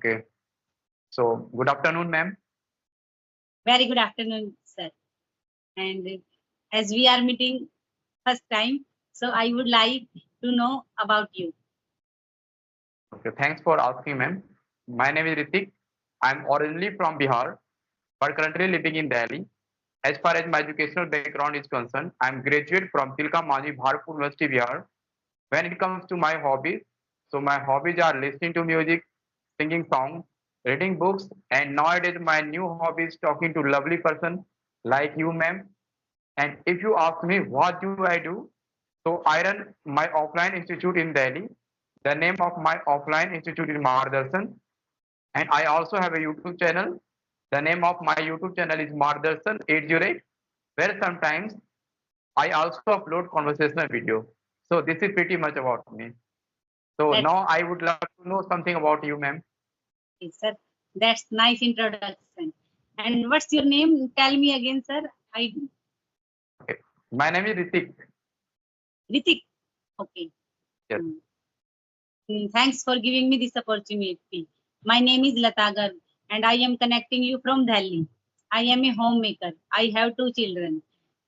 Okay. So, good afternoon, ma'am. Very good afternoon, sir. And as we are meeting first time, so I would like to know about you. Okay, thanks for asking, ma'am. My name is Ritik. I'm originally from Bihar, but currently living in Delhi. As far as my educational background is concerned, I'm graduate from Tilka Manji Bharpur University, Bihar. When it comes to my hobbies, so my hobbies are listening to music, singing songs, reading books, and nowadays my new hobby is talking to lovely person like you, ma'am. And if you ask me what do I do, so I run my offline institute in Delhi. The name of my offline institute is Mardarshan, and I also have a YouTube channel. The name of my YouTube channel is Mardarshan 808, where sometimes I also upload conversational video. So this is pretty much about me. So That's now I would love to know something about you, ma'am. sir. That's nice introduction. And what's your name? Tell me again, sir. Okay. My name is Ritik. Ritik. Okay. Yes. Thanks for giving me this opportunity. My name is Latagar, and I am connecting you from Delhi. I am a homemaker. I have two children,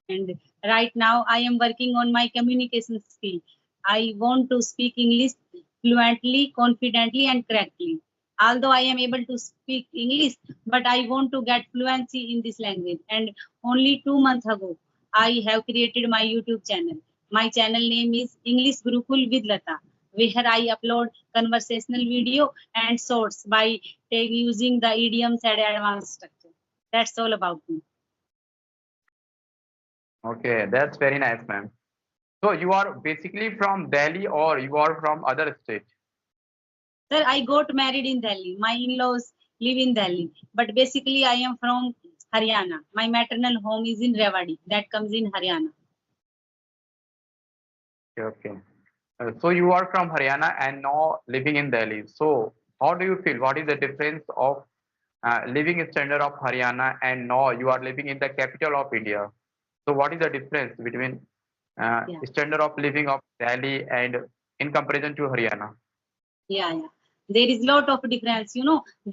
and right now I am working on my communication skill. I want to speak English fluently, confidently, and correctly. Although I am able to speak English, but I want to get fluency in this language. And only 2 months ago, I have created my YouTube channel. My channel name is English Gurukul with Lata, where I upload conversational video and shorts by using the idioms and advanced structure. That's all about me. Okay, that's very nice, ma'am. So you are basically from Delhi or you are from other state? Sir, I got married in Delhi. My in-laws live in Delhi, but basically I am from Haryana. My maternal home is in Rewari, that comes in Haryana. Okay. So you are from Haryana and now living in Delhi. So how do you feel? What is the difference of living standard of Haryana and now you are living in the capital of India? So what is the difference between Yeah, standard of living of Delhi and in comparison to Haryana? yeah. There is lot of difference.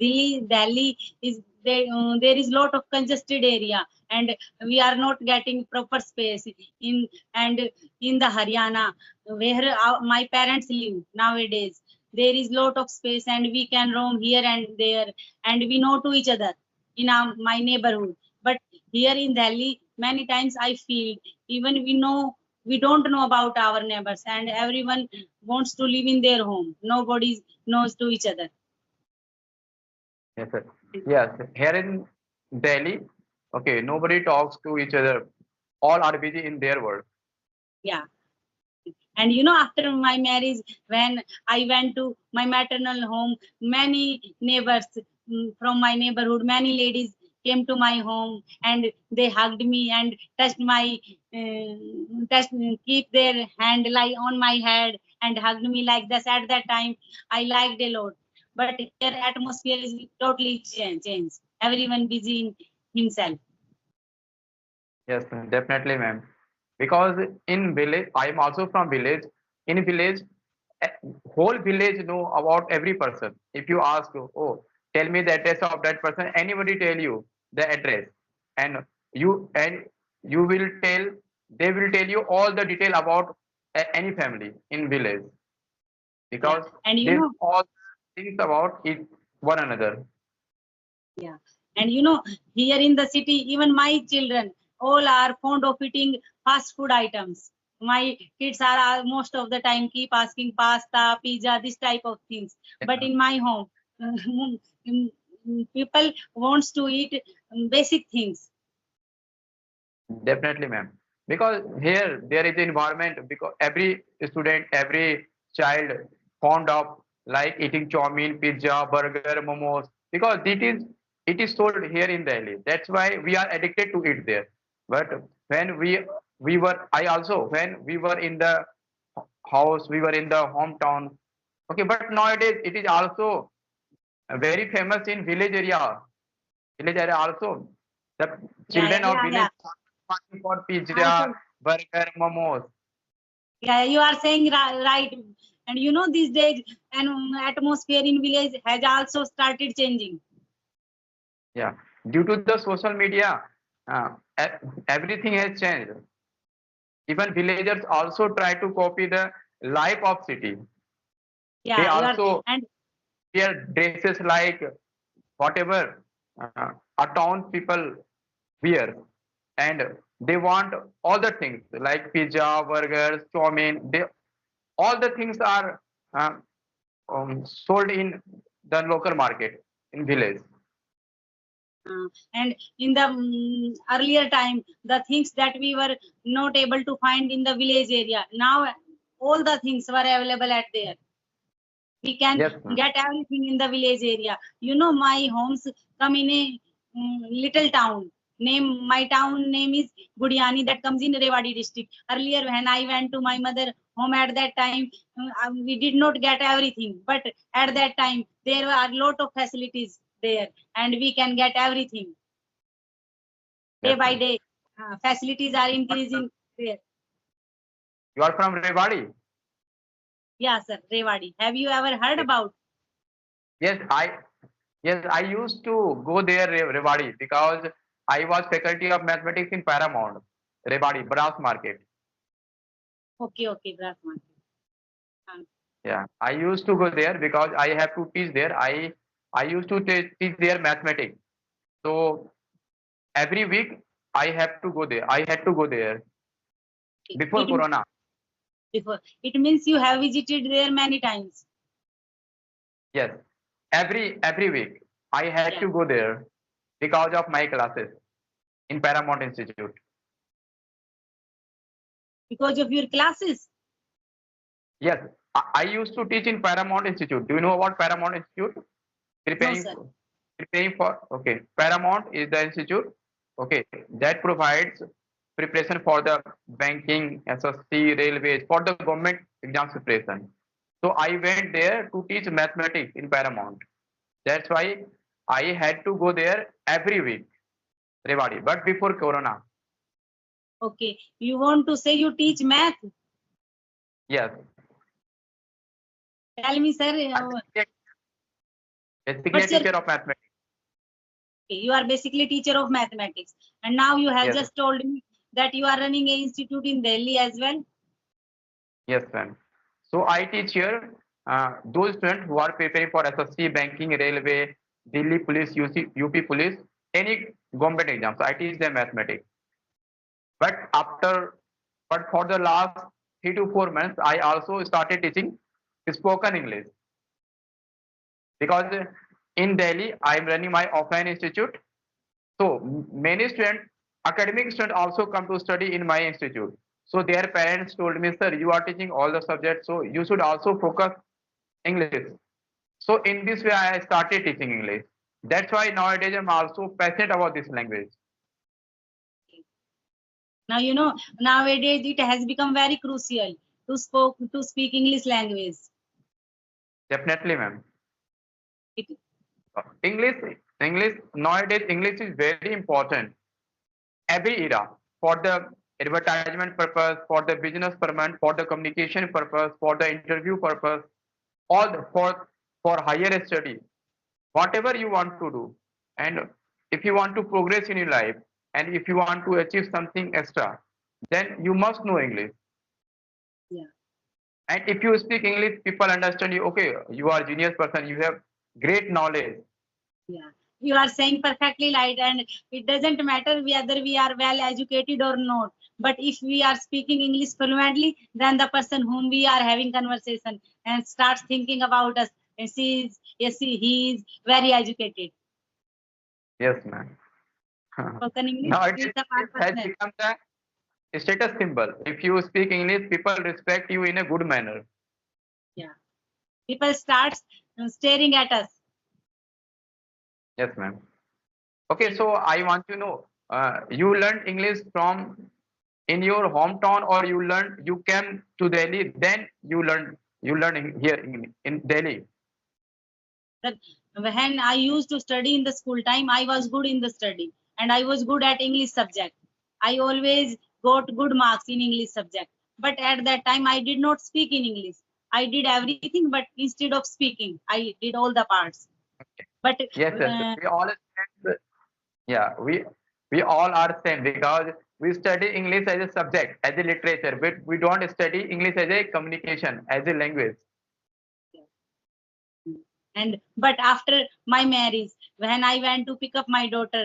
Delhi is there. There is lot of congested area, and we are not getting proper space in and in the Haryana where my parents live nowadays. There is lot of space, and we can roam here and there, and we know to each other in my neighborhood. But here in Delhi, many times I feel even we don't know about our neighbors, and everyone wants to live in their home. Nobody knows to each other. Yes, sir. Yes, here in Delhi, okay, nobody talks to each other. All are busy in their work. Yeah. And after my marriage, when I went to my maternal home, many neighbors from my neighborhood, many ladies came to my home and they hugged me and touched touched, keep their hand like on my head and hugged me like this. At that time, I liked a lot. But here atmosphere is totally changed. Everyone busy in himself. Yes, definitely, ma'am. Because in village, I am also from village. In village, eh, whole village know about every person. If you ask, oh, tell me the address of that person, anybody tell you the address, and you will tell, they will tell you all the detail about any family in village Yeah. because And they know all things about it one another. yeah. And here in the city, even my children all are fond of eating fast food items. My kids are most of the time keep asking pasta, pizza, this type of things. But in my home, people wants to eat basic things. Definitely, ma'am. Because here there is environment because every student, every child fond of like eating chowmein, pizza, burger, momos. Because it is sold here in Delhi. That's why we are addicted to it there. But when we were I also when we were in the house, we were in the hometown. Okay, but nowadays it is also very famous in village area. Village area also. The Yeah, children of yeah, village yeah. asking for pizza, Also, burger, momos. yeah, you are saying right. And you know, these days, and atmosphere in village has also started changing. Yeah, due to the social media, uh, e- everything has changed. Even villagers also try to copy the life of city. They Yeah, you are, also and wear dresses like whatever a town people wear, and they want all the things like pizza, burgers, chow mein. They all the things are uh, sold in the local market in village. and in the earlier time, the things that we were not able to find in the village area, now all the things were available at there. We can Yes, ma'am. get everything in the village area. You know, my homes come in a little town. My town name is Gudiani, that comes in Rewari district. Earlier, when I went to my mother home at that time, we did not get everything. But at that time, there were a lot of facilities there, and we can get everything day Yes, by ma'am. day. Facilities are increasing there. You are from Rewari? Yeah, sir, Rewari. Have you ever heard about? Yes, I used to go there Rewari because I was faculty of mathematics in Paramount, Rewari, Brass Market. Okay, okay, Brass Market. Yeah, I used to go there because I have to teach there. I used to teach there mathematics. So every week I have to go there. I had to go there before It Corona. before. It means you have visited there many times. Yes, every week I had Yeah, to go there because of my classes in Paramount Institute. because of your classes. Yes, I used to teach in Paramount Institute. Do you know about Paramount Institute? No, Preparing sir. preparing for okay. Paramount is the institute. Okay, that provides preparation for the banking, SSC, railways, for the government exam preparation. So I went there to teach mathematics in Paramount. That's why I had to go there every week, Rewari. But before Corona, Okay. You want to say you teach math? yes, Tell me, sir. basically a What's your? teacher of mathematics. Okay, you are basically teacher of mathematics, and now you have Yes, just told me that you are running a institute in Delhi as well. yes, ma'am. So I teach here those students who are preparing for SSC, banking, railway, Delhi police, UP police, any government exams. I teach them mathematics. But after, but for the last 3 to 4 months, I also started teaching spoken English because in Delhi I am running my offline institute. So many students, academic students also come to study in my institute. So their parents told me, sir, you are teaching all the subjects, so you should also focus English. So in this way, I started teaching English. That's why nowadays I'm also passionate about this language. Now you know nowadays it has become very crucial to speak English language. Definitely, ma'am. It, English, English nowadays English is very important. Every era for the advertisement purpose, for the business purpose, for the communication purpose, for the interview purpose, all for higher study, whatever you want to do, and if you want to progress in your life, and if you want to achieve something extra, then you must know English. yeah. And if you speak English, people understand you. Okay, you are a genius person. You have great knowledge. Yeah, you are saying perfectly right, and it doesn't matter whether we are well educated or not. But if we are speaking English fluently, then the person whom we are having conversation and starts thinking about us and sees, yes, he is very educated. Yes, man. Spoken English is Nowadays, the English has purpose. become the status symbol. If you speak English, people respect you in a good manner. Yeah, people starts staring at us. Yes, ma'am. Okay, so I want to know, you learned English from in your hometown, or you came to Delhi, then you learn here in Delhi. That when I used to study in the school time, I was good in the study and I was good at English subject. I always got good marks in English subject. But at that time, I did not speak in English. I did everything, but instead of speaking, I did all the parts. Okay. But Yes, yes. We all stand, yeah, we all are same because we study English as a subject, as a literature, but we don't study English as a communication, as a language. and but after my marriage, when I went to pick up my daughter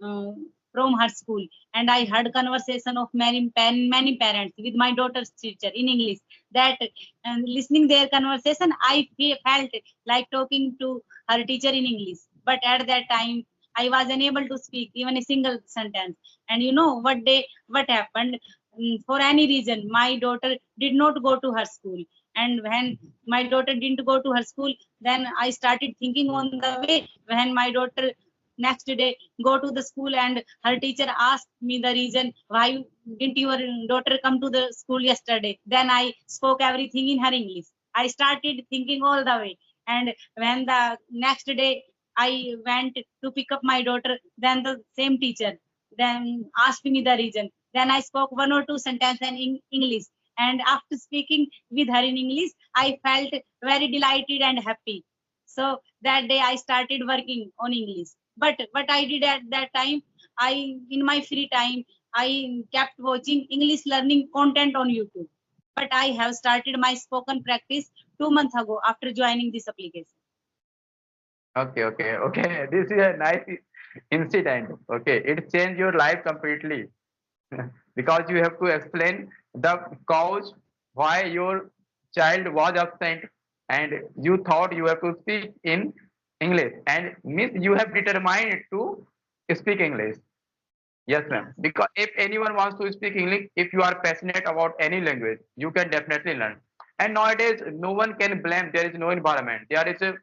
uh, from her school, and I heard conversation of many parents with my daughter's teacher in English, that listening their conversation, felt like talking to her teacher in English. But at that time, I was unable to speak even a single sentence. And you know what happened? For any reason, my daughter did not go to her school. And when my daughter didn't go to her school, then I started thinking on the way. When my daughter next day go to the school, and her teacher asked me the reason, why didn't your daughter come to the school yesterday, then I spoke everything in her English. I started thinking all the way. And when the next day I went to pick up my daughter, then the same teacher then asked me the reason, then I spoke one or two sentences in English. And after speaking with her in English, I felt very delighted and happy. So that day I started working on English. But what I did at that time, I in my free time, I kept watching English learning content on YouTube. But I have started my spoken practice 2 months ago after joining this application. Okay, okay, okay. This is a nice incident. Okay, it changed your life completely because you have to explain the cause why your child was absent, and you thought you have to speak in English, and miss you have determined to speak English. Yes, ma'am. Yes. Because if anyone wants to speak English, if you are passionate about any language, you can definitely learn. And nowadays, no one can blame. There is no environment. There is a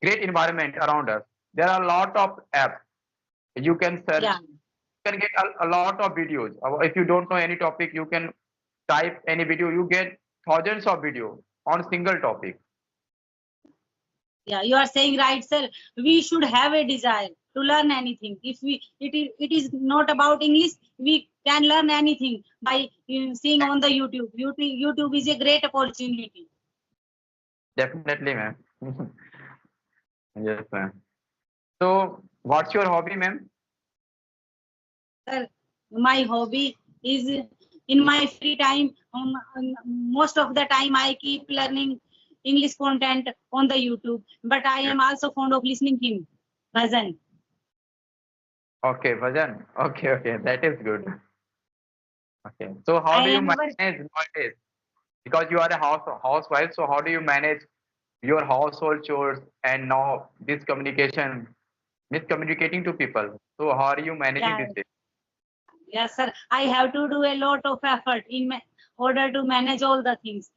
great environment around us. There are a lot of apps you can search. Yeah. You can get a lot of videos. If you don't know any topic, you can type any video. You get thousands of videos on single topic. Yeah, you are saying right, sir. We should have a desire to learn anything. If it is not about English, we can learn anything by seeing on the YouTube. YouTube is a great opportunity. Definitely, ma'am. Yes, ma'am. So, what's your hobby, ma'am? Sir, my hobby is in my free time. Most of the time, I keep learning English content on the YouTube. But I am also fond of listening him, bhajan. Okay, Vajan. Okay, okay, that is good. Okay. So how I do you am our manage nowadays? Because you are a housewife, so how do you manage your household chores and now this communication, miscommunicating to people? So how are you managing yeah. this day? Yes, sir. I have to do a lot of effort in order to manage all the things.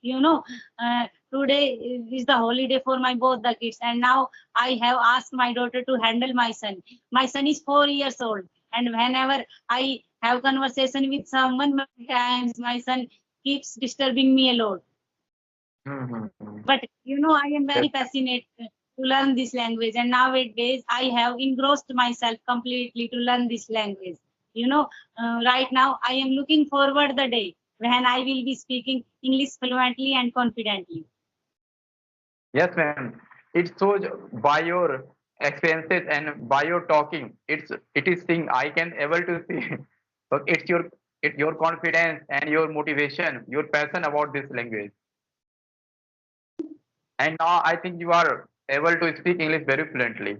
Today is the holiday for my both the kids, and now I have asked my daughter to handle my son. My son is 4 years old, and whenever I have conversation with someone, many times my son keeps disturbing me a lot. Mm-hmm. But I am Yes, very passionate to learn this language, and nowadays I have engrossed myself completely to learn this language. You know, right now I am looking forward the day when I will be speaking English fluently and confidently. yes, ma'am. It shows by your experiences and by your talking. It is thing I can able to see. But it's your confidence and your motivation, your passion about this language. And now I think you are able to speak English very fluently.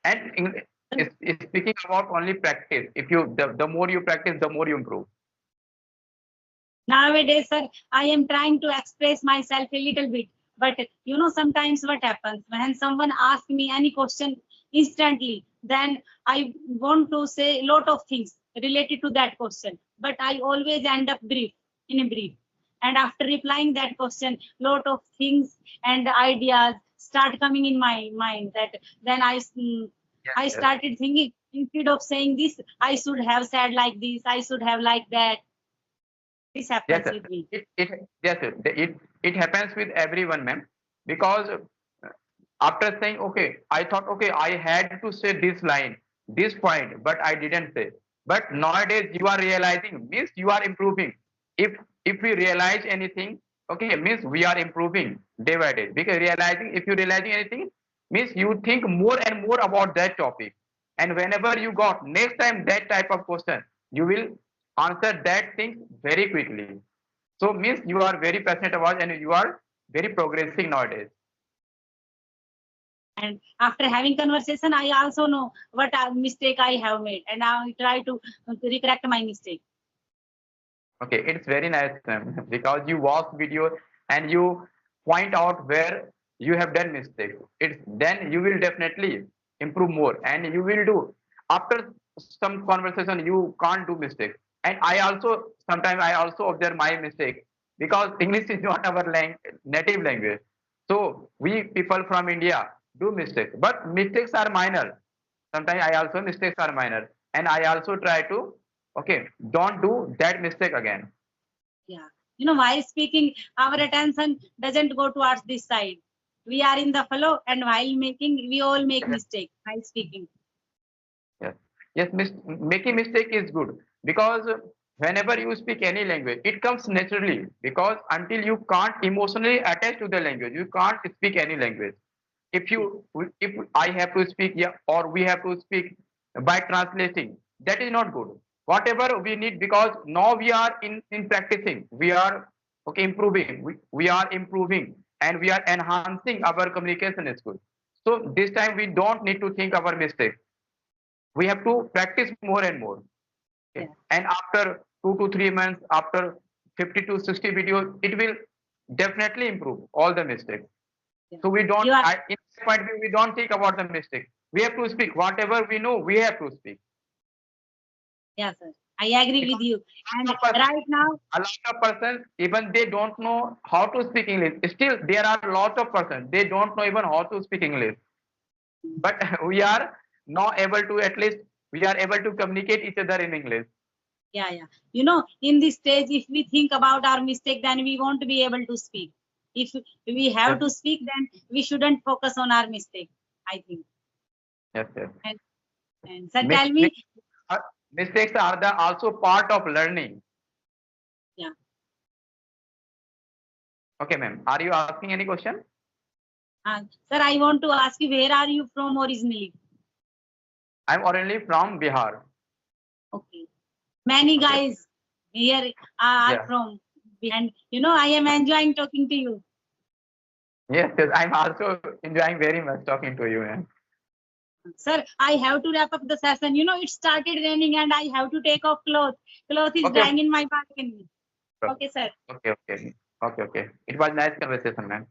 And is speaking about only practice. If you the more you practice, the more you improve. Nowadays, sir, I am trying to express myself a little bit. But sometimes what happens when someone asks me any question instantly, then I want to say a lot of things related to that question. But I always end up in a brief. And after replying that question, lot of things and ideas start coming in my mind. That then Yes, I yes, started thinking, instead of saying this, I should have said like this, I should have like that. This yes, happens sir. with me. It yes, sir. It happens with everyone, ma'am. Because after saying okay, I thought okay, I had to say this line, this point, but I didn't say. But nowadays you are realizing, means you are improving. If if we realize anything, Okay, means we are improving day by day. Because realizing, if you realizing anything, means you think more and more about that topic. And whenever you got next time that type of question, you will answer that thing very quickly. So means you are very passionate about and you are very progressing nowadays. And after having conversation, I also know what mistake I have made, and I try to correct my mistake. Okay, it's very nice because you watch video and you point out where you have done mistake. It's then you will definitely improve more and you will do after some conversation you can't do mistake. And I also sometimes I also observe my mistake because English is not our native language. So we people from India do mistakes, but mistakes are minor. Sometimes I also mistakes are minor, and I also try to okay don't do that mistake again. Yeah. While speaking, our attention doesn't go towards this side. We are in the flow, and while making, we all make mistake while speaking. Yes, yes, making mistake is good because whenever you speak any language, it comes naturally because until you can't emotionally attach to the language, you can't speak any language. If you, if I have to speak, yeah, or we have to speak by translating, that is not good. Whatever we need, because now we are in practicing, we are okay improving, we are improving, and we are enhancing our communication skills. So this time we don't need to think our mistake, we have to practice more and more. Okay. Yeah. And after 2 to 3 months, after 50 to 60 videos, it will definitely improve all the mistakes. Yeah. So we don't, You are, in this point, we don't think about the mistake. We have to speak whatever we know. We have to speak. yeah, sir. I agree with Because you. And person, right now, a lot of persons, even they don't know how to speak English. Still, there are a lot of persons they don't know even how to speak English. But we are not able to, at least we are able to communicate each other in English. yeah, yeah. In this stage, if we think about our mistake, then we won't be able to speak. If we have Yes, to speak, then we shouldn't focus on our mistake, I think. yes, yes. And, and sir, Mis- tell mis- me, uh, Mistakes are the also part of learning. yeah, Okay, ma'am. Are you asking any question? sir, I want to ask you, where are you from originally? I'm originally from Bihar. Okay. Many Okay. guys here are Yeah. from, and I am enjoying talking to you. Yes, yes. I'm also enjoying very much talking to you, ma'am. Sir, I have to wrap up the session. It started raining and I have to take off clothes. Clothes is Okay, drying in my balcony. okay, Okay, sir. okay, okay, okay, okay. It was nice conversation, ma'am.